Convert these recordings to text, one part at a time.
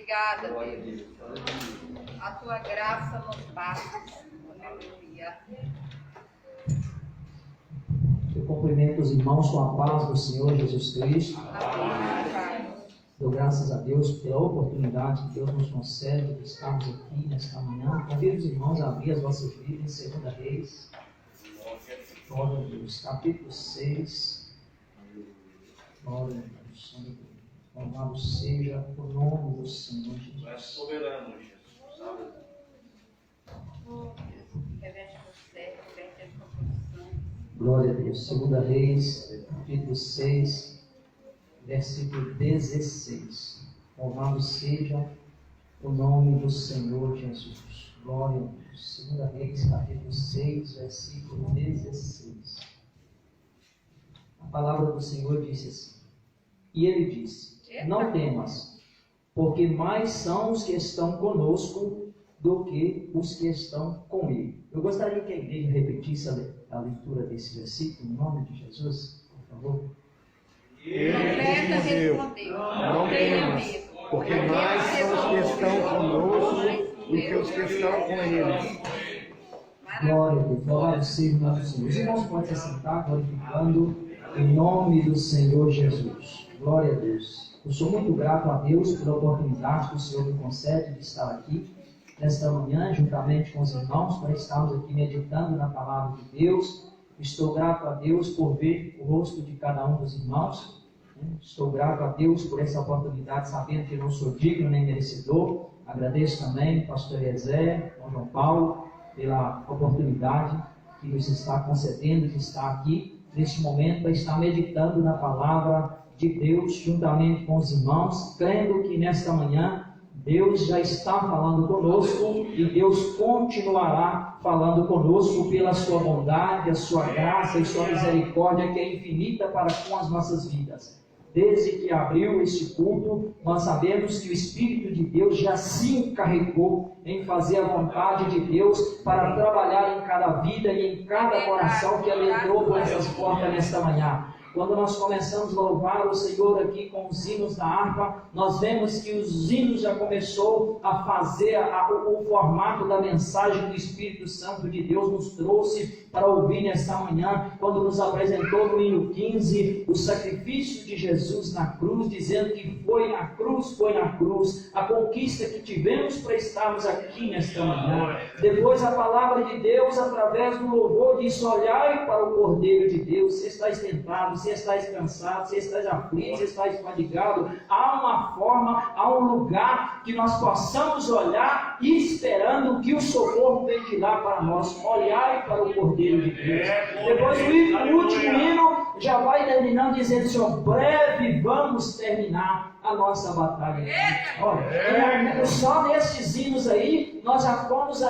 Obrigada, Deus. A tua graça nos basta. Aleluia. Eu cumprimento os irmãos com a paz do Senhor Jesus Cristo. Amém. Dou graças a Deus pela oportunidade que Deus nos concede de estarmos aqui nesta manhã. Convido os irmãos a abrir as vossas Bíblias em 2 Reis. Glória a Deus. Capítulo 6. Glória a Deus. Louvado seja o nome do Senhor Jesus. Tu és soberano, Jesus. Sabe? Glória a Deus. 2 Reis, capítulo 6. Versículo 16. Louvado seja o nome do Senhor Jesus. Glória a Deus. 2 Reis, capítulo 6, versículo 16. A palavra do Senhor disse assim. E ele disse: não temas, porque mais são os que estão conosco do que os que estão com ele. Eu gostaria que a igreja repetisse a leitura desse versículo, em nome de Jesus, por favor. Ele respondeu: não temas, porque mais são os que estão conosco do que os que estão com ele. Glória a Deus, louvado seja o nome do Senhor. Os irmãos podem se sentar glorificando em nome do Senhor Jesus. Glória a Deus. Eu sou muito grato a Deus pela oportunidade que o Senhor me concede de estar aqui nesta manhã, juntamente com os irmãos, para estarmos aqui meditando na palavra de Deus. Estou grato a Deus por ver o rosto de cada um dos irmãos. Estou grato a Deus por essa oportunidade, sabendo que não sou digno nem merecedor. Agradeço também ao pastor Eliezer, ao João Paulo, pela oportunidade que nos está concedendo de estar aqui neste momento para estar meditando na palavra de Deus juntamente com os irmãos, crendo que nesta manhã Deus já está falando conosco e Deus continuará falando conosco pela sua bondade, a sua graça e sua misericórdia que é infinita para com as nossas vidas. Desde que abriu este culto, nós sabemos que o Espírito de Deus já se encarregou em fazer a vontade de Deus para trabalhar em cada vida e em cada coração que adentrou por essas portas nesta manhã. Quando nós começamos a louvar o Senhor aqui com os hinos da harpa, nós vemos que os hinos já começou a fazer o formato da mensagem que o Espírito Santo de Deus nos trouxe para ouvir nesta manhã, quando nos apresentou no hino 15 o sacrifício de Jesus na cruz, dizendo que foi na cruz, a conquista que tivemos para estarmos aqui nesta manhã. Depois a palavra de Deus, através do louvor, diz: olhai para o Cordeiro de Deus, se estáis tentados, se estáis cansados, se estáis aflitos, se estáis fadigados. Há uma forma, há um lugar que nós possamos olhar e esperando que o socorro venha de lá para nós. Olhai para o Cordeiro de Deus. Depois o último hino já vai terminando dizendo: Senhor, breve vamos terminar a nossa batalha. Olha, só nestes hinos aí nós já fomos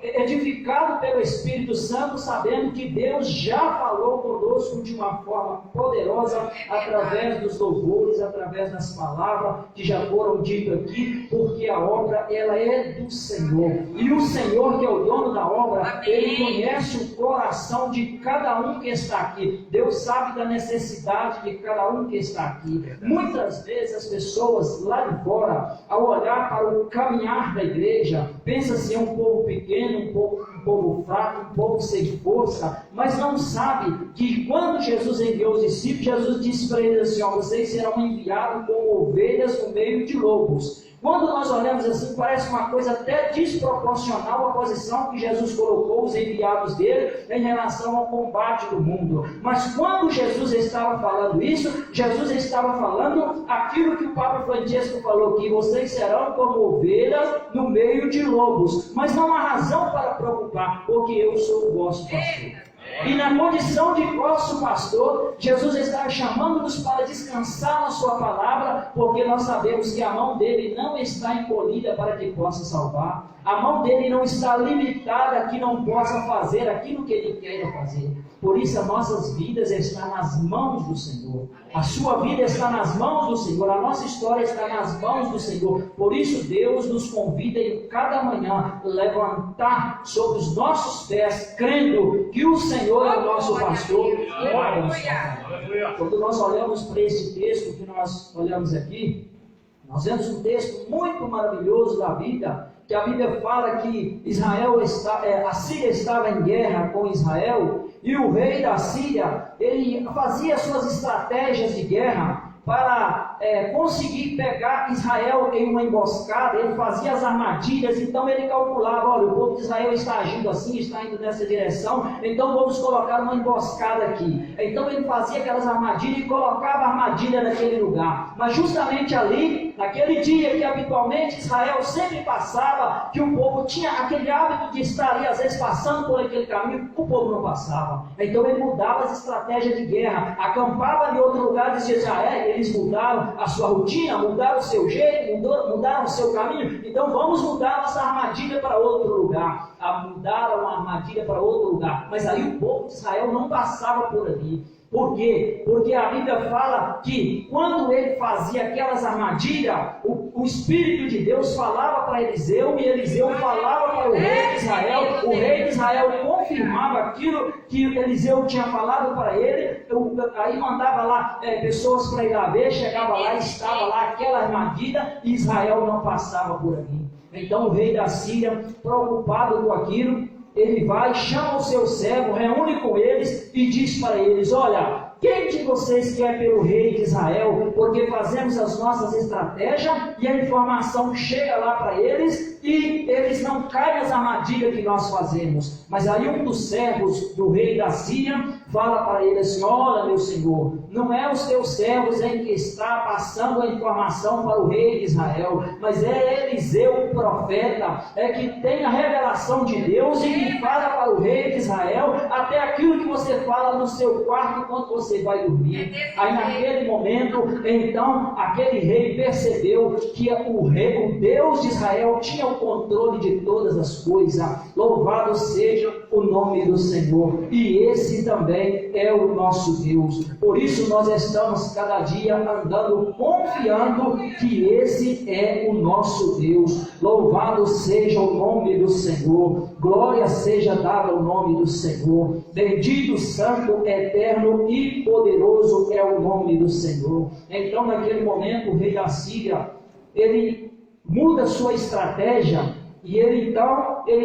edificados pelo Espírito Santo, sabendo que Deus já falou conosco de uma forma poderosa através dos louvores, através das palavras que já foram ditas aqui, porque a obra ela é do Senhor, e o Senhor, que é o dono da obra, Ele conhece o coração de cada um que está aqui. Deus sabe da necessidade de cada um que está aqui. Muitas vezes as pessoas lá de fora, ao olhar para o caminhar da igreja, pensam assim: um povo pequeno, um povo fraco, um povo sem força, mas não sabe que quando Jesus enviou os discípulos, Jesus disse para eles assim: vocês serão enviados como ovelhas no meio de lobos. Quando nós olhamos assim, parece uma coisa até desproporcional a posição que Jesus colocou os enviados dele em relação ao combate do mundo. Mas quando Jesus estava falando isso, Jesus estava falando aquilo que o Papa Francesco falou, que vocês serão como ovelhas no meio de lobos. Mas não há razão para preocupar, porque eu sou o vosso pastor. E na condição de vosso pastor, Jesus está chamando-nos para descansar na sua palavra, porque nós sabemos que a mão dele não está encolhida para que possa salvar. A mão dele não está limitada a que não possa fazer aquilo que ele quer fazer. Por isso as nossas vidas estão nas mãos do Senhor. A sua vida está nas mãos do Senhor. A nossa história está nas mãos do Senhor. Por isso Deus nos convida em cada manhã levantar sobre os nossos pés, crendo que o Senhor é o nosso pastor. Quando nós olhamos para esse texto que nós olhamos aqui, Nós vemos um texto muito maravilhoso da Bíblia, que a Bíblia fala que a Síria estava em guerra com Israel, e o rei da Síria, ele fazia suas estratégias de guerra para conseguir pegar Israel em uma emboscada. Ele fazia as armadilhas, então ele calculava, olha, o povo de Israel está agindo assim, está indo nessa direção, então vamos colocar uma emboscada aqui. Então ele fazia aquelas armadilhas e colocava a armadilha naquele lugar, mas justamente ali, naquele dia que habitualmente Israel sempre passava, que o povo tinha aquele hábito de estar ali, às vezes passando por aquele caminho, o povo não passava. Então ele mudava as estratégias de guerra, acampava em outro lugar e dizia, eles mudaram a sua rotina, mudaram o seu jeito, mudaram o seu caminho, então vamos mudar nossa armadilha para outro lugar. Mudaram a armadilha para outro lugar, mas aí o povo de Israel não passava por ali. Por quê? Porque a Bíblia fala que quando ele fazia aquelas armadilhas, o Espírito de Deus falava para Eliseu, e Eliseu falava para o rei de Israel, o rei de Israel confirmava aquilo que Eliseu tinha falado para ele, aí mandava lá pessoas para ir lá ver, chegava lá, estava lá aquela armadilha, e Israel não passava por ali. Então o rei da Síria, preocupado com aquilo, ele vai, chama o seu servo, reúne com eles e diz para eles, olha, quem de vocês quer pelo rei de Israel? Porque fazemos as nossas estratégias e a informação chega lá para eles e eles não caem nas armadilhas que nós fazemos. Mas aí um dos servos do rei da Síria fala para ele assim, olha meu senhor, não é os teus servos em que está passando a informação para o rei de Israel, mas é Eliseu o profeta, que tem a revelação de Deus e que fala para o rei de Israel até aquilo que você fala no seu quarto quando você vai dormir. Aí naquele momento, então, aquele rei percebeu que o Deus de Israel tinha o controle de todas as coisas. Louvado seja o nome do Senhor. E esse também é o nosso Deus. Por isso nós estamos cada dia andando confiando que esse é o nosso Deus. Louvado seja o nome do Senhor. Glória seja dada ao nome do Senhor. Bendito, santo, eterno e poderoso é o nome do Senhor. Então naquele momento o rei da Síria, ele muda sua estratégia e ele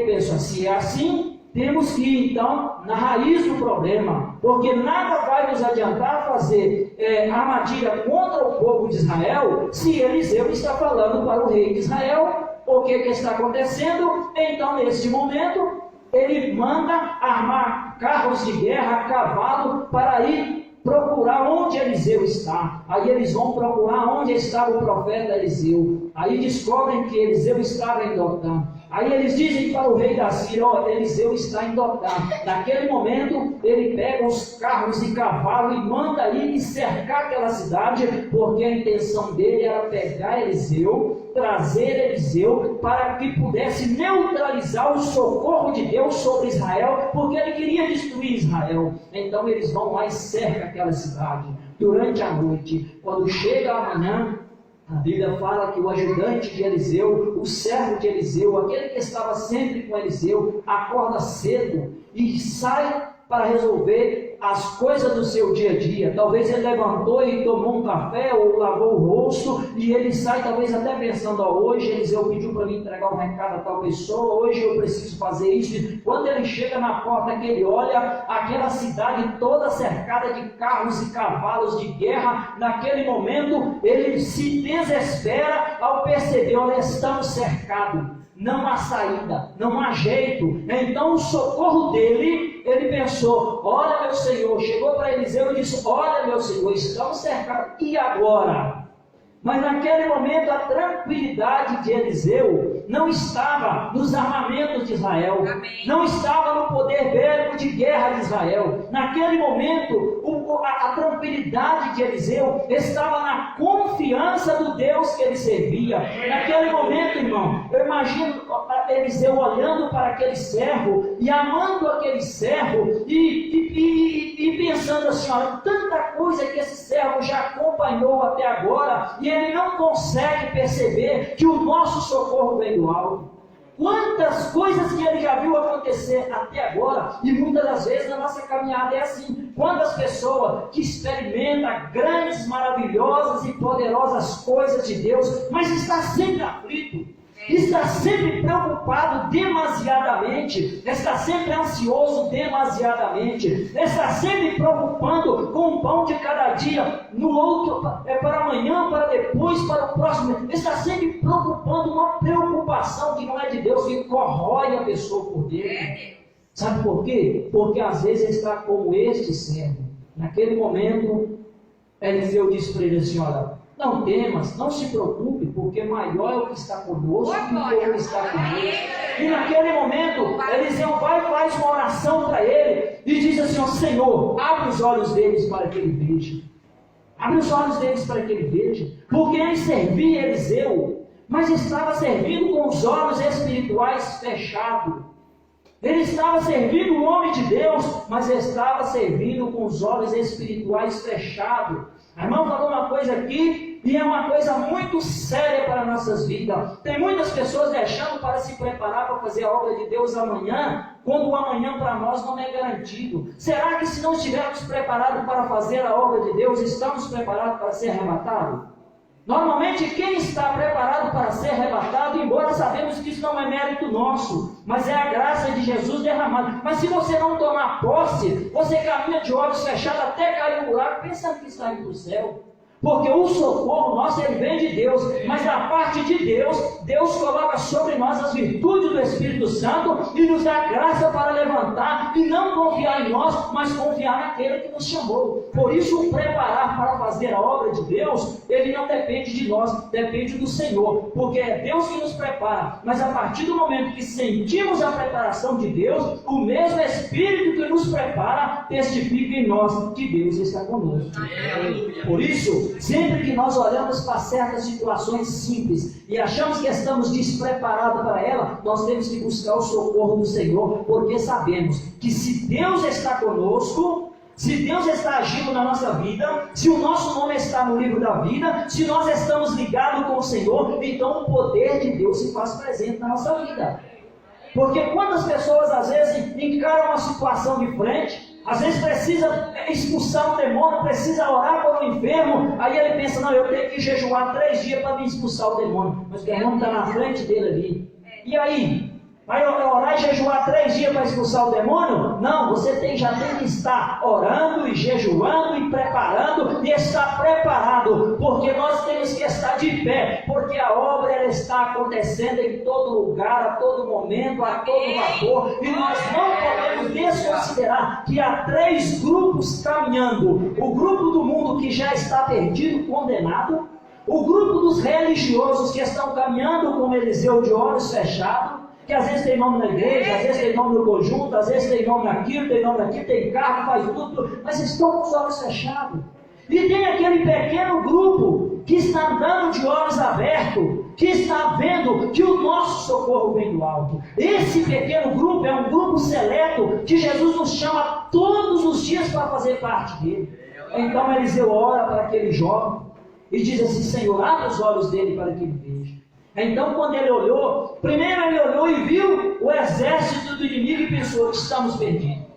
pensa, se é assim, temos que ir então na raiz do problema, porque nada vai nos adiantar fazer armadilha contra o povo de Israel se Eliseu está falando para o rei de Israel o que está acontecendo. Então neste momento ele manda armar carros de guerra, cavalo, para ir procurar onde Eliseu está. Aí eles vão procurar onde estava o profeta Eliseu. Aí descobrem que Eliseu estava em Dotã. Aí eles dizem para o rei da Síria, Eliseu está em Dotã. Naquele momento, ele pega os carros e cavalo e manda ir e cercar aquela cidade, porque a intenção dele era pegar Eliseu, trazer Eliseu, para que pudesse neutralizar o socorro de Deus sobre Israel, porque ele queria destruir Israel. Então eles vão lá e cercam aquela cidade. Durante a noite, quando chega a manhã, a Bíblia fala que o ajudante de Eliseu, o servo de Eliseu, aquele que estava sempre com Eliseu, acorda cedo e sai para resolver as coisas do seu dia a dia. Talvez ele levantou e tomou um café ou lavou o rosto e ele sai talvez até pensando, hoje Eliseu pediu para mim entregar um recado a tal pessoa, hoje eu preciso fazer isso. Quando ele chega na porta, que ele olha aquela cidade toda cercada de carros e cavalos de guerra, naquele momento ele se desespera ao perceber, olha, estamos cercados. Não há saída, não há jeito. Então o socorro dele, ele pensou, olha meu Senhor, chegou para Eliseu e disse, olha meu Senhor, estamos cercados, e agora? Mas naquele momento a tranquilidade de Eliseu não estava nos armamentos de Israel, não estava no poder bélico de guerra de Israel. Naquele momento a tranquilidade de Eliseu estava na confiança do Deus que ele servia. Naquele momento, irmão, eu imagino Eliseu olhando para aquele servo e amando aquele servo e pensando assim, olha, tanta coisa que esse servo já acompanhou até agora e ele não consegue perceber que o nosso socorro vem do alto. Quantas coisas que ele já viu acontecer até agora, e muitas das vezes na nossa caminhada é assim. Quantas pessoas que experimentam grandes, maravilhosas e poderosas coisas de Deus, mas está sempre aflito, está sempre preocupado demasiadamente, está sempre ansioso demasiadamente, está sempre preocupando com o pão de cada dia, no outro, para amanhã, para depois, para o próximo, está sempre preocupando, uma preocupação que não é de Deus, que corrói a pessoa por dentro. Sabe por quê? Porque às vezes ele está como este servo. Naquele momento, Eliseu disse para ele assim: olha, não temas, não se preocupe, porque maior é o que está conosco do que o que está conosco. E naquele momento, Eliseu vai e faz uma oração para ele e diz assim: ó Senhor, abre os olhos deles para que ele veja. Abre os olhos deles para que ele veja. Porque ele servia Eliseu, mas estava servindo com os olhos espirituais fechados. Ele estava servindo o homem de Deus, mas estava servindo com os olhos espirituais fechados. A irmã falou uma coisa aqui, e é uma coisa muito séria para nossas vidas. Tem muitas pessoas deixando para se preparar para fazer a obra de Deus amanhã, quando o amanhã para nós não é garantido. Será que se não estivermos preparados para fazer a obra de Deus, estamos preparados para ser arrebatados? Normalmente quem está preparado para ser arrebatado, embora sabemos que isso não é mérito nosso, mas é a graça de Jesus derramada. Mas se você não tomar posse, você caminha de olhos fechados até cair no buraco, pensando que está indo para o céu. Porque o socorro nosso, ele vem de Deus, mas a parte de Deus, Deus coloca sobre nós as virtudes do Espírito Santo e nos dá graça para levantar e não confiar em nós, mas confiar naquele que nos chamou. Por isso, o preparar para fazer a obra de Deus, ele não depende de nós, depende do Senhor, porque é Deus que nos prepara. Mas a partir do momento que sentimos a preparação de Deus, o mesmo Espírito que nos prepara testifica em nós que Deus está conosco. Por isso, sempre que nós olhamos para certas situações simples e achamos que estamos despreparados para ela, nós temos que buscar o socorro do Senhor, porque sabemos que se Deus está conosco, se Deus está agindo na nossa vida, se o nosso nome está no livro da vida, se nós estamos ligados com o Senhor, então o poder de Deus se faz presente na nossa vida. Porque quantas pessoas às vezes encaram uma situação de frente, às vezes precisa expulsar um demônio, precisa orar por um enfermo, aí ele pensa: não, eu tenho que jejuar 3 dias para me expulsar o demônio, mas o demônio está na frente dele ali. E aí? Vai orar e jejuar 3 dias para expulsar o demônio? Não, você já tem que estar orando e jejuando e preparando e estar preparado, porque nós temos que estar de pé, porque a obra ela está acontecendo em todo lugar, a todo momento, a todo vapor, e nós não podemos desconsiderar que há 3 grupos caminhando: o grupo do mundo que já está perdido, condenado, o grupo dos religiosos que estão caminhando com Eliseu de olhos fechados, que às vezes tem nome na igreja, às vezes tem nome no conjunto, às vezes tem nome naquilo, tem nome naquilo, tem carro, faz tudo, mas estão com os olhos fechados. E tem aquele pequeno grupo que está andando de olhos abertos, que está vendo que o nosso socorro vem do alto. Esse pequeno grupo é um grupo seleto que Jesus nos chama todos os dias para fazer parte dele. Então Eliseu ora para aquele jovem e diz assim: Senhor, abre os olhos dele para que ele veja. Então, quando ele olhou, primeiro ele olhou e viu o exército do inimigo e pensou: estamos perdidos.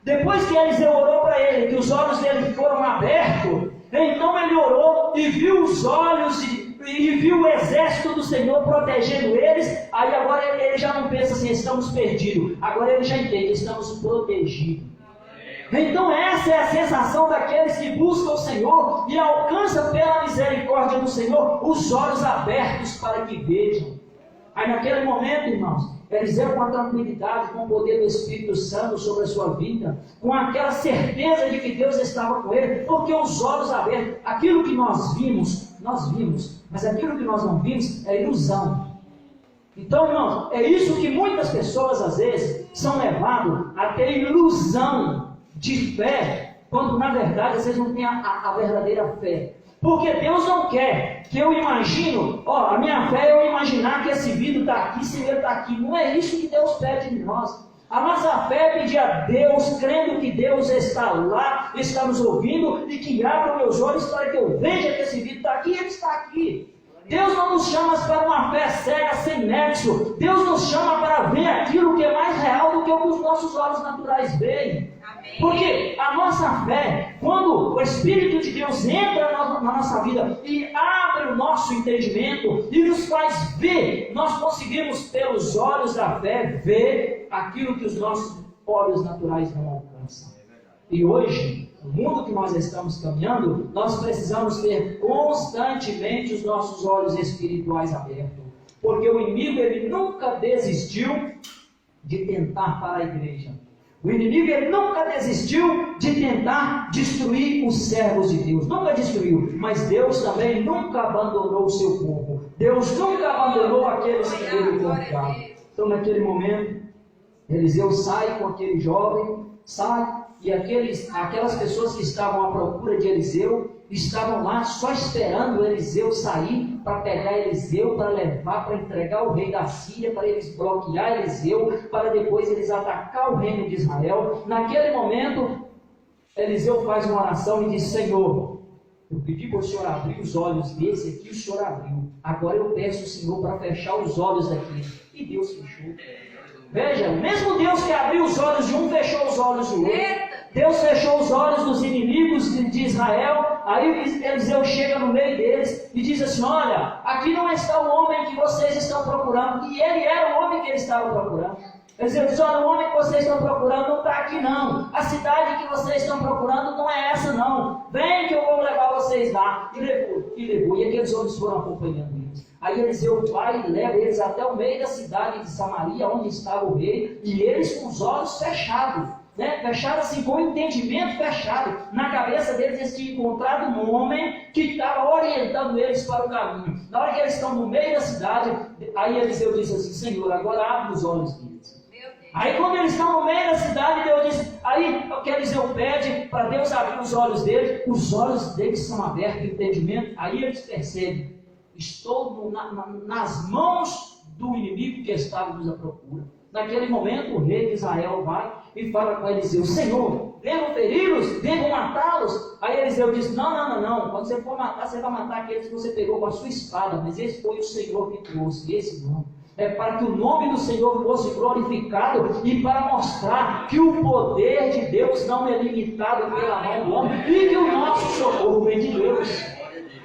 Depois que Eliseu orou para ele, que os olhos dele foram abertos, então ele orou e viu os olhos e viu o exército do Senhor protegendo eles. Aí agora ele já não pensa assim: estamos perdidos. Agora ele já entende: estamos protegidos. Então essa é a sensação daqueles que buscam o Senhor e alcançam pela misericórdia do Senhor os olhos abertos para que vejam. Aí naquele momento, irmãos, Eliseu, com a tranquilidade, com o poder do Espírito Santo sobre a sua vida, com aquela certeza de que Deus estava com ele, porque os olhos abertos, aquilo que nós vimos, mas aquilo que nós não vimos é ilusão. Então, irmãos, é isso que muitas pessoas às vezes são levadas a ter ilusão de fé, quando na verdade vocês não têm a verdadeira fé. Porque Deus não quer que eu imagino, a minha fé é eu imaginar que esse vidro está aqui, se ele está aqui. Não é isso que Deus pede de nós. A nossa fé é pedir a Deus, crendo que Deus está lá, está nos ouvindo, e que abra meus olhos para que eu veja que esse vidro está aqui, e ele está aqui. Deus não nos chama para uma fé cega, sem nexo. Deus nos chama para ver aquilo que é mais real do que o que os nossos olhos naturais veem. Porque a nossa fé, quando o Espírito de Deus entra na nossa vida e abre o nosso entendimento e nos faz ver, nós conseguimos, pelos olhos da fé, ver aquilo que os nossos olhos naturais não alcançam. E hoje, no mundo que nós estamos caminhando, nós precisamos ter constantemente os nossos olhos espirituais abertos. Porque o inimigo, ele nunca desistiu de tentar para a igreja. O inimigo, ele nunca desistiu de tentar destruir os servos de Deus. Nunca destruiu. Mas Deus também nunca abandonou o seu povo. Deus nunca abandonou aqueles que ele confiava. Então, naquele momento, Eliseu sai com aquele jovem, e aquelas pessoas que estavam à procura de Eliseu estavam lá só esperando Eliseu sair para pegar Eliseu, para levar, para entregar o rei da Síria, para eles bloquear Eliseu, para depois eles atacar o reino de Israel. Naquele momento, Eliseu faz uma oração e diz: Senhor, eu pedi para o Senhor abrir os olhos desse aqui, o Senhor abriu. Agora eu peço ao Senhor para fechar os olhos daqui. E Deus fechou. Veja, o mesmo Deus que abriu os olhos de um, fechou os olhos do outro. Deus fechou os olhos dos inimigos de Israel. Aí Eliseu chega no meio deles e diz assim: olha, aqui não está o homem que vocês estão procurando. E ele era o homem que eles estavam procurando. Eliseu diz: olha, o homem que vocês estão procurando não está aqui não. A cidade que vocês estão procurando não é essa não. Vem que eu vou levar vocês lá. E levou. E aqueles homens foram acompanhando eles. Aí Eliseu vai e leva eles até o meio da cidade de Samaria, onde estava o rei, e eles com os olhos fechados, fechados assim, com o entendimento fechado. Na cabeça deles eles tinham encontrado um homem que estava orientando eles para o caminho. Na hora que eles estão no meio da cidade, aí Eliseu disse assim: Senhor, agora abre os olhos deles. Aí quando eles estão no meio da cidade, Deus diz, aí o que Eliseu pede para Deus abrir os olhos deles, os olhos deles são abertos, o entendimento, aí eles percebem: estou nas mãos do inimigo que estava nos à procura. Naquele momento, o rei de Israel vai e fala com Eliseu: Senhor, devo feri-los? Devo matá-los? Aí Eliseu diz: não. Quando você for matar, você vai matar aqueles que você pegou com a sua espada. Mas esse foi o Senhor que trouxe, esse não. É para que o nome do Senhor fosse glorificado e para mostrar que o poder de Deus não é limitado pela mão do homem e que o nosso socorro vem de Deus.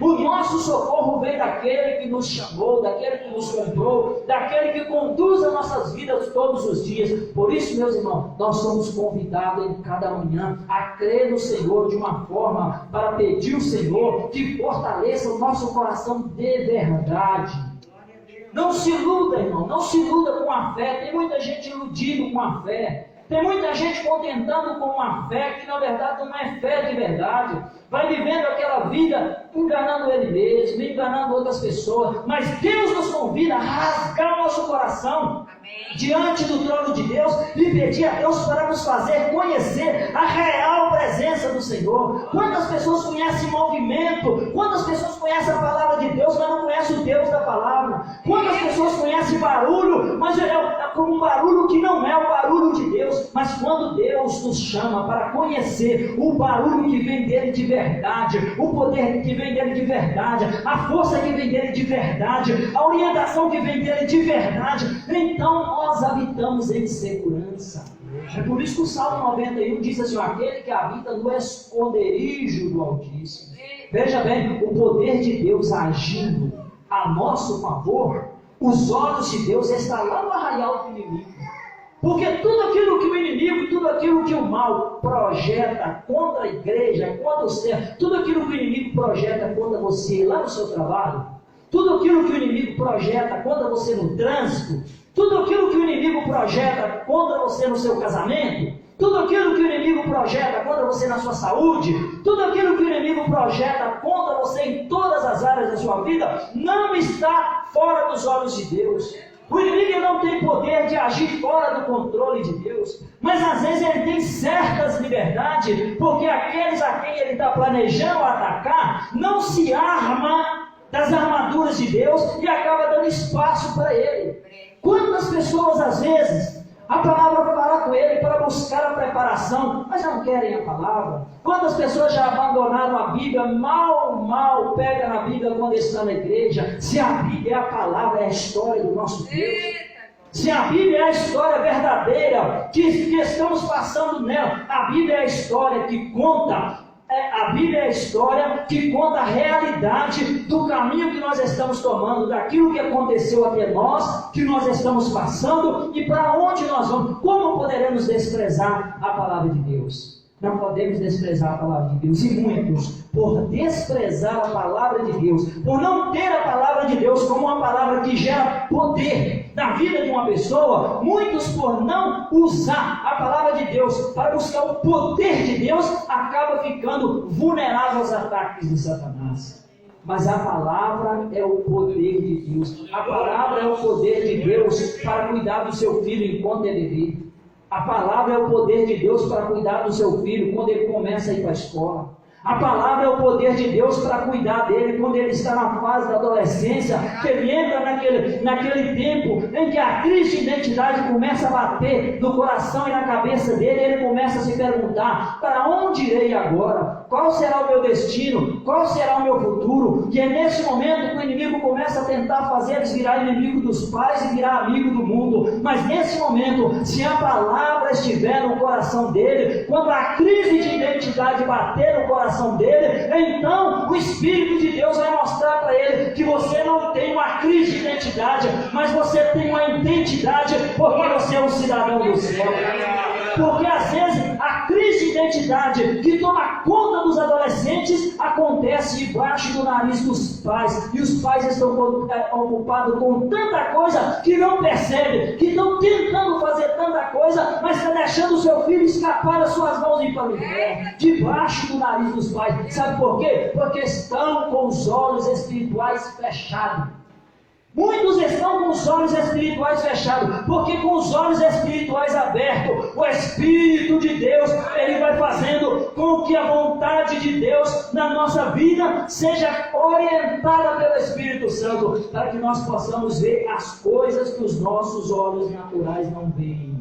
O nosso socorro vem daquele que nos chamou, daquele que nos comprou, daquele que conduz as nossas vidas todos os dias. Por isso, meus irmãos, nós somos convidados em cada manhã a crer no Senhor de uma forma para pedir ao Senhor que fortaleça o nosso coração de verdade. Não se iluda, irmão, não se iluda com a fé. Tem muita gente iludindo com a fé. Tem muita gente contentando com uma fé que na verdade não é fé de verdade. Vai vivendo aquela vida enganando ele mesmo, enganando outras pessoas. Mas Deus nos convida a rasgar nosso coração diante do trono de Deus e pedir a Deus para nos fazer conhecer a real presença do Senhor. Quantas pessoas conhecem movimento? Quantas pessoas conhecem a palavra de Deus, mas não conhecem o Deus da palavra? Quantas pessoas conhecem barulho, mas é como um barulho que não é o barulho de Deus? Mas quando Deus nos chama para conhecer o barulho que vem dele de verdade, o poder que vem dele de verdade, a força que vem dele de verdade, a orientação que vem dele de verdade, então nós habitamos em segurança. É por isso que o Salmo 91 diz assim: aquele que habita no esconderijo do Altíssimo. Veja bem, o poder de Deus agindo a nosso favor, os olhos de Deus estão lá no arraial do inimigo. Porque tudo aquilo que o inimigo, tudo aquilo que o mal projeta contra a igreja, contra o ser, tudo aquilo que o inimigo projeta contra você lá no seu trabalho, tudo aquilo que o inimigo projeta contra você no trânsito, tudo aquilo que o inimigo projeta contra você no seu casamento, tudo aquilo que o inimigo projeta contra você na sua saúde, tudo aquilo que o inimigo projeta contra você em todas as áreas da sua vida, não está fora dos olhos de Deus. O inimigo não tem poder de agir fora do controle de Deus, mas às vezes ele tem certas liberdades, porque aqueles a quem ele está planejando atacar, não se arma das armaduras de Deus e acaba dando espaço para ele. Quantas pessoas às vezes A palavra fala com ele para buscar a preparação, mas não querem a palavra. Quantas pessoas já abandonaram a Bíblia, mal pegam na Bíblia quando estão na igreja? Se a Bíblia é a palavra, é a história do nosso Deus. Se a Bíblia é a história verdadeira que estamos passando nela, a Bíblia é a história que conta. A Bíblia é a história que conta a realidade do caminho que nós estamos tomando, daquilo que aconteceu até nós, que nós estamos passando e para onde nós vamos. Como poderemos desprezar a palavra de Deus? Não podemos desprezar a palavra de Deus. E muitos, por desprezar a palavra de Deus, por não ter a palavra de Deus como uma palavra que gera poder na vida de uma pessoa, muitos, por não usar a palavra de Deus para buscar o poder de Deus, acabam ficando vulneráveis aos ataques de Satanás. Mas a palavra é o poder de Deus. A palavra é o poder de Deus para cuidar do seu filho enquanto ele vive. A palavra é o poder de Deus para cuidar do seu filho quando ele começa a ir para a escola. A palavra é o poder de Deus para cuidar dele quando ele está na fase da adolescência, que ele entra naquele tempo em que a crise de identidade começa a bater no coração e na cabeça dele, ele começa a se perguntar: para onde irei agora? Qual será o meu destino? Qual será o meu futuro? E é nesse momento que o inimigo começa a tentar fazer eles virar inimigo dos pais e virar amigo do mundo. Mas nesse momento, se a palavra estiver no coração dele, quando a crise de identidade bater no coração dele, então o Espírito de Deus vai mostrar para ele que você não tem uma crise de identidade, mas você tem uma identidade, porque você é um cidadão do céu. Porque às vezes a crise de identidade que toma conta dos adolescentes acontece debaixo do nariz dos pais, e os pais estão ocupados com tanta coisa que não percebem, que estão tentando fazer tanta coisa, mas está deixando o seu filho escapar das suas mãos e ir para o inferno, debaixo do nariz dos pais. Sabe por quê? Porque estão com os olhos espirituais fechados. Muitos estão com os olhos espirituais fechados, porque com os olhos espirituais abertos, o Espírito de Deus, ele vai fazendo com que a vontade de Deus na nossa vida seja orientada pelo Espírito Santo, para que nós possamos ver as coisas que os nossos olhos naturais não veem.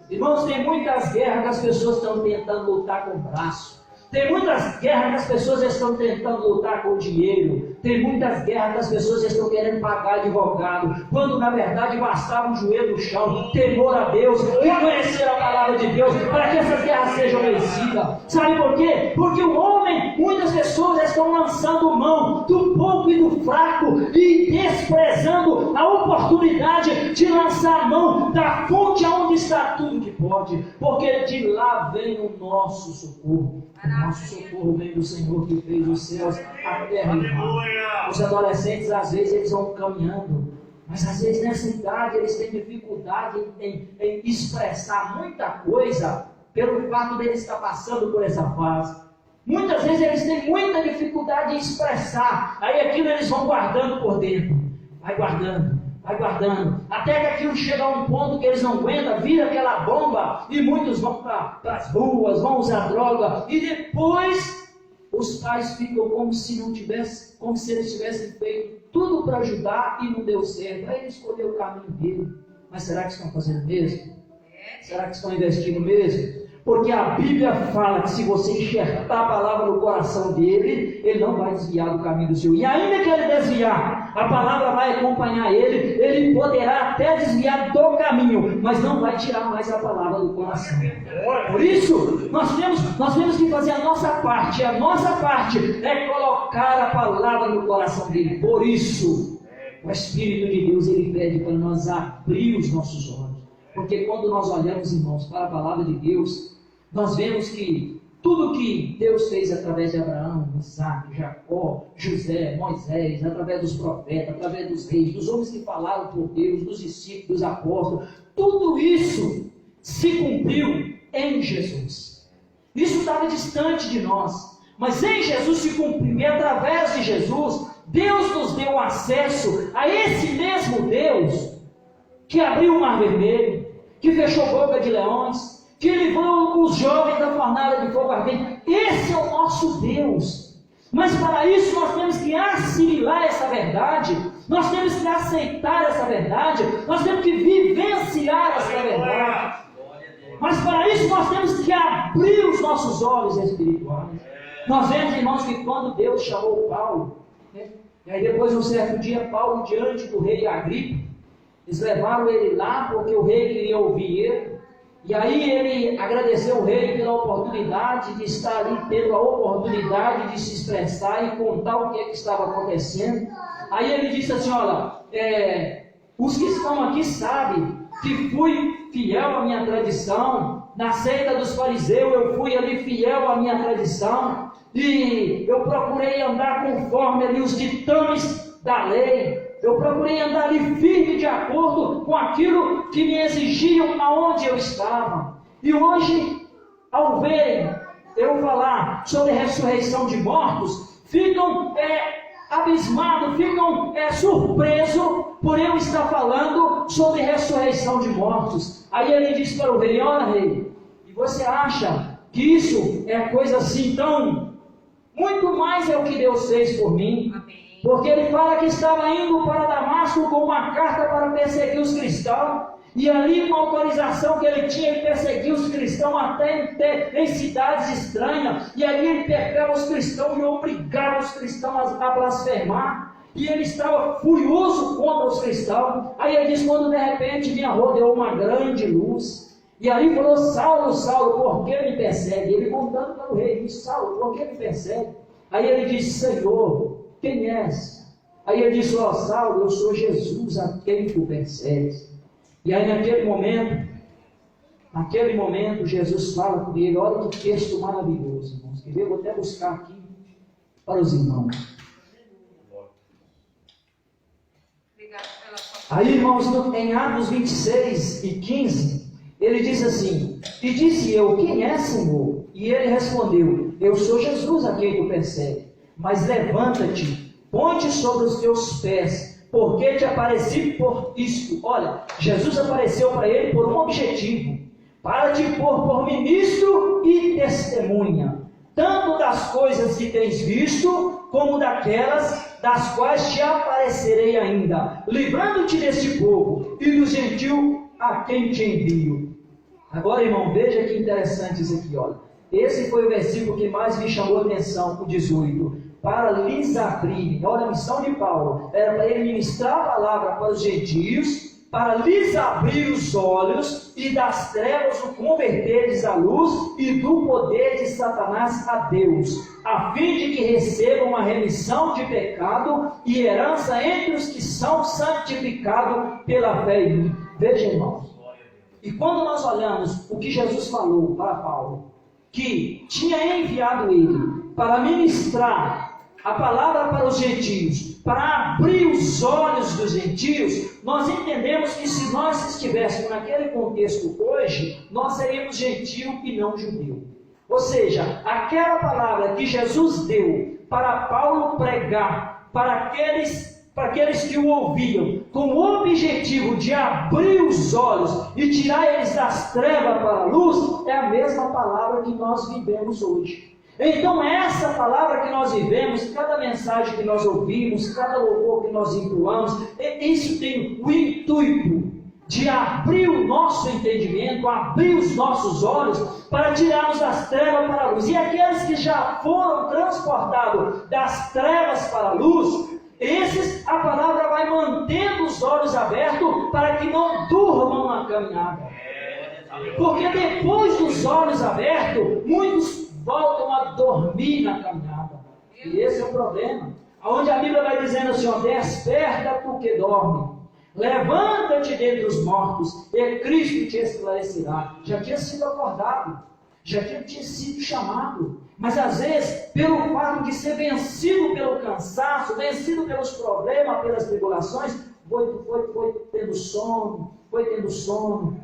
Irmãos, tem muitas guerras que as pessoas estão tentando lutar com o braço. Tem muitas guerras que as pessoas estão tentando lutar com o dinheiro. Tem muitas guerras que as pessoas estão querendo pagar advogado, quando na verdade bastava um joelho no chão, temor a Deus e conhecer a palavra de Deus, para que essas guerras sejam vencidas. Sabe por quê? Porque o homem, muitas pessoas estão lançando mão do pouco e do fraco e desprezando a oportunidade de lançar mão da fonte onde está tudo que pode, porque de lá vem o nosso socorro. O nosso socorro vem do Senhor que fez os céus, a terra e o mar. Os adolescentes, às vezes, eles vão caminhando, mas às vezes nessa idade eles têm dificuldade em expressar muita coisa, pelo fato de eles estar passando por essa fase. Muitas vezes eles têm muita dificuldade em expressar, aí aquilo eles vão guardando por dentro, vai guardando, até que aquilo chega a um ponto que eles não aguentam, vira aquela bomba, e muitos vão para as ruas, vão usar droga, e depois os pais ficam como se eles tivessem feito tudo para ajudar e não deu certo. Aí ele escolheu o caminho dele. Mas será que estão fazendo mesmo? Será que estão investindo mesmo? Porque a Bíblia fala que se você enxertar a palavra no coração dele, ele não vai desviar do caminho do Senhor. E ainda que ele desviar, a palavra vai acompanhar ele, ele poderá até desviar do caminho, mas não vai tirar mais a palavra do coração. Por isso, nós temos que fazer a nossa parte. A nossa parte é colocar a palavra no coração dele. Por isso, o Espírito de Deus, ele pede para nós abrir os nossos olhos. Porque quando nós olhamos, irmãos, para a palavra de Deus, nós vemos que tudo que Deus fez através de Abraão, Isaac, Jacó, José, Moisés, através dos profetas, através dos reis, dos homens que falaram por Deus, dos discípulos, dos apóstolos, tudo isso se cumpriu em Jesus. Isso estava distante de nós, mas em Jesus se cumpriu, e através de Jesus, Deus nos deu acesso a esse mesmo Deus que abriu o mar vermelho, que fechou a boca de leões, que livrou os jovens da fornalha de fogo ardente. Esse é o nosso Deus. Mas para isso nós temos que assimilar essa verdade, nós temos que aceitar essa verdade, nós temos que vivenciar essa verdade. Mas para isso nós temos que abrir os nossos olhos espirituais. Nós vemos, irmãos, que quando Deus chamou Paulo, e aí depois, um certo dia, Paulo, diante do rei Agripa, eles levaram ele lá porque o rei queria ouvir ele. E aí ele agradeceu o rei pela oportunidade de estar ali, tendo a oportunidade de se expressar e contar o que estava acontecendo. Aí ele disse assim, olha, os que estão aqui sabem que fui fiel à minha tradição, na seita dos fariseus eu fui ali fiel à minha tradição, e eu procurei andar conforme ali os ditames da lei. Eu procurei andar ali firme de acordo com aquilo que me exigiam aonde eu estava. E hoje, ao verem eu falar sobre ressurreição de mortos, ficam abismados, ficam surpresos por eu estar falando sobre ressurreição de mortos. Aí ele disse para o rei, olha rei, e você acha que isso é coisa assim tão... Muito mais é o que Deus fez por mim. Amém. Porque ele fala que estava indo para Damasco com uma carta para perseguir os cristãos, e ali com a autorização que ele tinha, ele perseguia os cristãos até em cidades estranhas, e ali ele pegava os cristãos e obrigava os cristãos a blasfemar, e ele estava furioso contra os cristãos. Aí ele diz, quando de repente me rodeou uma grande luz, e ali falou, Saulo, Saulo, por que me persegue? Ele contando para o rei, disse, Saulo, por que me persegue? Aí ele disse, Senhor, quem és? Aí ele disse, ó Saulo, eu sou Jesus a quem tu persegues. E aí naquele momento, Jesus fala com ele, olha que texto maravilhoso, irmãos, que eu vou até buscar aqui para os irmãos. Aí, irmãos, em Atos 26 e 15, ele diz assim, e disse eu, quem é, Senhor? E ele respondeu, eu sou Jesus a quem tu persegues. Mas levanta-te, ponte sobre os teus pés, porque te apareci por isto. Olha, Jesus apareceu para ele por um objetivo, para te pôr por ministro e testemunha, tanto das coisas que tens visto, como daquelas das quais te aparecerei ainda, livrando-te deste povo e do gentil a quem te envio. Agora, irmão, veja que interessante isso aqui, olha. Esse foi o versículo que mais me chamou a atenção, o 18. Para lhes abrir, olha a missão de Paulo, era para ele ministrar a palavra para os gentios, para lhes abrir os olhos e das trevas o converteres à luz e do poder de Satanás a Deus, a fim de que recebam a remissão de pecado e herança entre os que são santificados pela fé em mim. Veja, irmãos, e quando nós olhamos o que Jesus falou para Paulo, que tinha enviado ele para ministrar a palavra para os gentios, para abrir os olhos dos gentios, nós entendemos que se nós estivéssemos naquele contexto hoje, nós seríamos gentio e não judeu. Ou seja, aquela palavra que Jesus deu para Paulo pregar, para aqueles que o ouviam, com o objetivo de abrir os olhos e tirar eles das trevas para a luz, é a mesma palavra que nós vivemos hoje. Então essa palavra que nós vivemos, cada mensagem que nós ouvimos, cada louvor que nós entoamos, isso tem o intuito de abrir o nosso entendimento, abrir os nossos olhos, para tirarmos das trevas para a luz. E aqueles que já foram transportados das trevas para a luz, esses a palavra vai mantendo os olhos abertos para que não durmam na caminhada. Porque depois dos olhos abertos, muitos voltam a dormir na caminhada. E esse é o problema. Onde a Bíblia vai dizendo assim, ó, desperta tu que dorme, levanta-te dentre os mortos, e Cristo te esclarecerá. Já tinha sido acordado, já tinha sido chamado, mas às vezes, pelo fato de ser vencido pelo cansaço, vencido pelos problemas, pelas tribulações, foi tendo sono,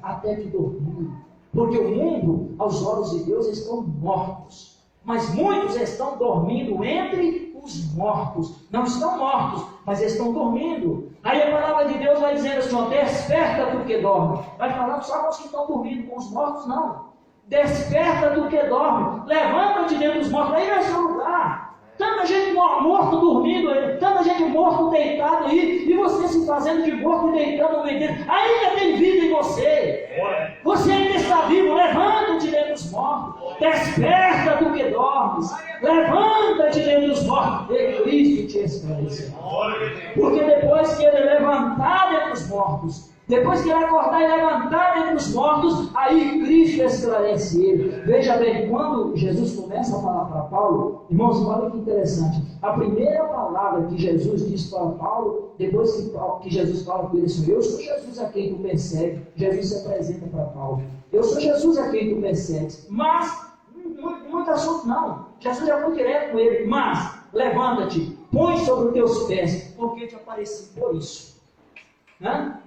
até que dormiu. Porque o mundo, aos olhos de Deus, estão mortos. Mas muitos estão dormindo entre os mortos. Não estão mortos, mas estão dormindo. Aí a palavra de Deus vai dizendo assim, ó, desperta tu que dorme. Vai falando só com os que estão dormindo, com os mortos não. Desperta tu que dorme. Levanta-te dentro dos mortos. Aí não é seu lugar. Tanta gente morto dormindo aí, tanta gente morto deitado aí, e você se fazendo de morto e deitando no meio dele. Ainda tem vida em você. Você ainda está vivo. Levanta-te dentre os mortos. Desperta do que dormes. Levanta-te dentre os mortos. E Cristo te esclarecerá. Porque depois que ele levantar dentre os mortos, depois que ele acordar e levantar dentre os mortos, aí Cristo esclarece ele. Veja bem, quando Jesus começa a falar para Paulo, irmãos, olha que interessante. A primeira palavra que Jesus diz para Paulo, depois que Jesus fala com ele assim: eu sou Jesus a quem tu persegues. Jesus se apresenta para Paulo: eu sou Jesus a quem tu persegues. Mas, muito assunto não. Jesus já foi direto com ele. Mas, levanta-te, põe sobre os teus pés, porque eu te apareci por isso. Né?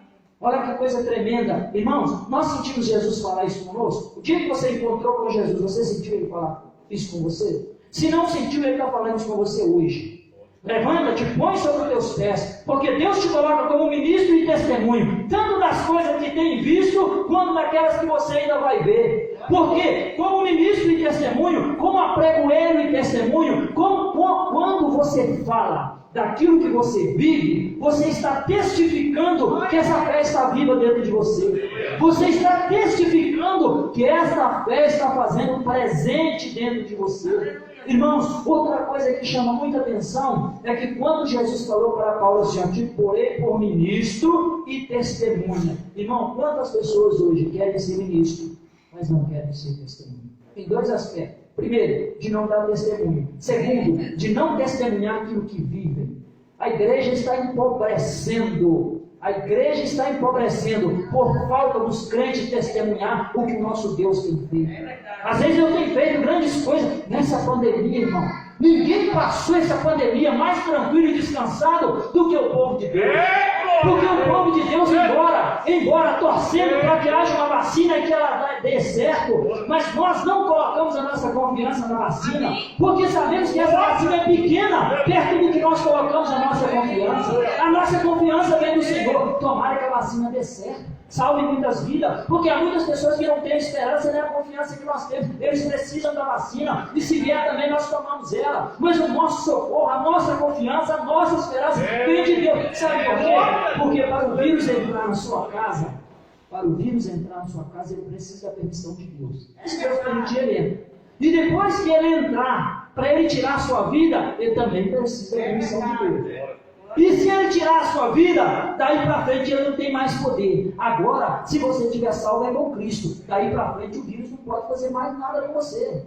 Olha que coisa tremenda. Irmãos, nós sentimos Jesus falar isso conosco? O dia que você encontrou com Jesus, você sentiu ele falar isso com você? Se não sentiu, ele está falando isso com você hoje. Levanta-te, põe sobre os teus pés, porque Deus te coloca como ministro e testemunho, tanto das coisas que tem visto, quanto daquelas que você ainda vai ver. Porque, como ministro e testemunho, como apregoeiro e testemunho, quando você fala daquilo que você vive, você está testificando que essa fé está viva dentro de você. Você está testificando que essa fé está fazendo presente dentro de você. Irmãos, outra coisa que chama muita atenção é que quando Jesus falou para Paulo assim: eu te porei por ministro e testemunha. Irmão, quantas pessoas hoje querem ser ministro, mas não querem ser testemunha? Tem dois aspectos. Primeiro, de não dar testemunho. Segundo, de não testemunhar aquilo que vivem. A igreja está empobrecendo. A igreja está empobrecendo por falta dos crentes testemunhar o que o nosso Deus tem feito. Às vezes eu tenho feito grandes coisas nessa pandemia, irmão. Ninguém passou essa pandemia mais tranquilo e descansado do que o povo de Deus. Porque o povo de Deus, embora torcendo para que haja uma vacina e que ela dê certo, mas nós não colocamos a nossa confiança na vacina, porque sabemos que essa vacina é pequena perto do que nós colocamos a nossa confiança. A nossa confiança vem do Senhor. Tomara que a vacina dê certo, salve muitas vidas, porque há muitas pessoas que não têm esperança nem a confiança que nós temos. Eles precisam da vacina, e se vier também nós tomamos ela, mas o nosso socorro, a nossa confiança, a nossa esperança vem de Deus. Sabe por quê? Porque para o vírus entrar na sua casa, ele precisa da permissão de Deus. Se Deus permitir, ele entra. E depois que ele entrar, para ele tirar a sua vida, ele também precisa da permissão de Deus. E se ele tirar a sua vida, daí para frente ele não tem mais poder. Agora, se você estiver salvo é com Cristo, daí para frente o vírus não pode fazer mais nada com você.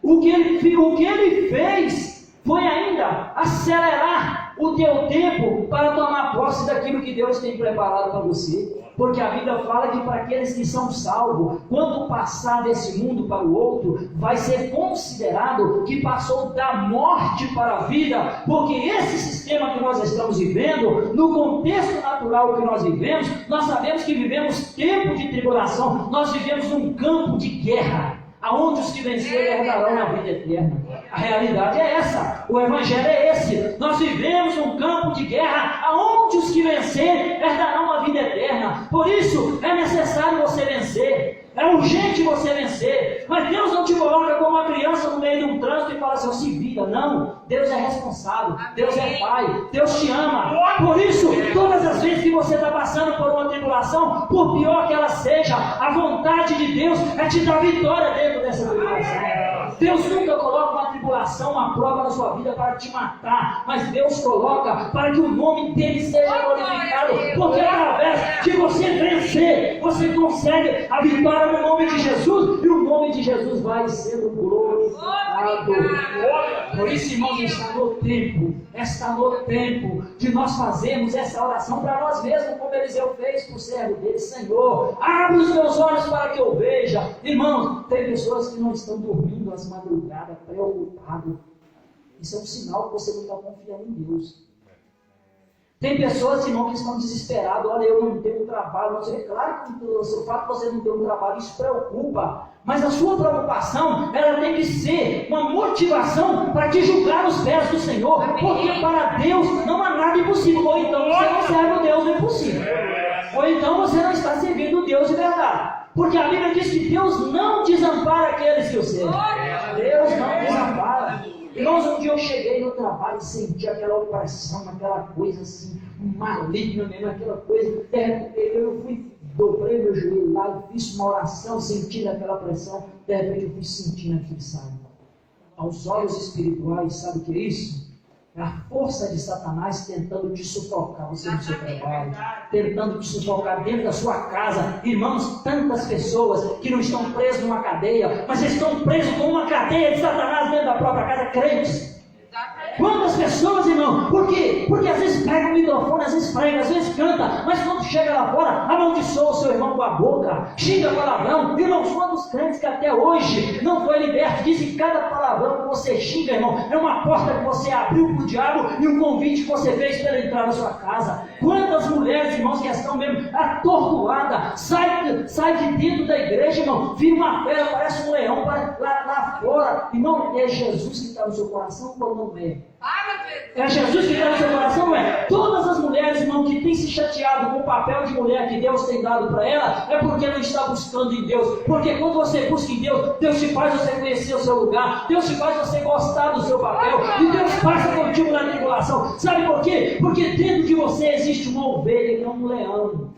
O que ele fez foi ainda acelerar o teu tempo para tomar posse daquilo que Deus tem preparado para você. Porque a Bíblia fala que para aqueles que são salvos, quando passar desse mundo para o outro, vai ser considerado que passou da morte para a vida. Porque esse sistema que nós estamos vivendo, no contexto natural que nós vivemos, nós sabemos que vivemos tempo de tribulação, nós vivemos um campo de guerra, aonde os que vencerem herdarão a vida eterna. A realidade é essa, o Evangelho é esse. Nós vivemos um campo de guerra, aonde os que vencerem herdarão a vida eterna. Por isso é necessário você vencer, é urgente você vencer. Mas Deus não te coloca como uma criança no meio de um trânsito e fala assim: se vira. Não, Deus é responsável, Deus é Pai, Deus te ama. Por isso, todas as vezes que você está passando por uma tribulação, por pior que ela seja, a vontade de Deus é te dar vitória dentro dessa tribulação. Deus nunca coloca uma tribulação, uma prova na sua vida para te matar, mas Deus coloca para que o nome dele seja glorificado, porque através de você vencer, você consegue a vitória no nome de Jesus, e o nome de Jesus vai sendo glorificado. Por isso, irmãos, está no tempo de nós fazermos essa oração para nós mesmos, como Eliseu fez para o servo dele: Senhor, abre os meus olhos para que eu veja. Irmãos, tem pessoas que não estão dormindo às madrugadas, preocupadas. Isso é um sinal que você não está confiando em Deus. Tem pessoas, irmão, que estão desesperadas. Olha, eu não tenho trabalho. Não sei, claro que o fato de você não ter um trabalho, isso preocupa. Mas a sua preocupação, ela tem que ser uma motivação para te julgar os pés do Senhor. Porque para Deus não há nada impossível. Ou então você não serve o Deus do impossível. Ou então você não está servindo o Deus de verdade. Porque a Bíblia diz que Deus não desampara aqueles que o servem. Deus não desampara. Irmãos, um dia eu cheguei no trabalho e senti aquela opressão, aquela coisa assim, maligna mesmo, aquela coisa. Eu dobrei meu joelho lá e fiz uma oração, sentindo aquela pressão. De repente eu fui sentindo aquilo sair. Aos olhos espirituais, sabe o que é isso? É a força de Satanás tentando te sufocar você no seu trabalho, tentando te sufocar dentro da sua casa. Irmãos, tantas pessoas que não estão presas numa cadeia, mas estão presos com uma cadeia de Satanás dentro da própria casa, crentes. Quantas pessoas, irmão? Por quê? Porque às vezes pega o microfone, às vezes prega, às vezes canta, mas quando chega lá fora, amaldiçoa o seu irmão com a boca, xinga palavrão. Irmãos, quantos crentes que até hoje não foi liberto, dizem que cada palavrão que você xinga, irmão, é uma porta que você abriu para o diabo e um convite que você fez para ele entrar na sua casa. Quantas mulheres, irmãos, que estão mesmo atordoadas, sai de dentro da igreja, irmão, vira uma fera, parece um leão lá fora. Irmão, é Jesus que está no seu coração ou não é? É Jesus que está no seu coração, não é? Todas as mulheres, irmão, que têm se chateado com o papel de mulher que Deus tem dado para ela, é porque não está buscando em Deus. Porque quando você busca em Deus, Deus te faz você conhecer o seu lugar, Deus te faz você gostar do seu papel, e Deus passa contigo na tribulação. Sabe por quê? Porque dentro de você existe uma ovelha que é um leão.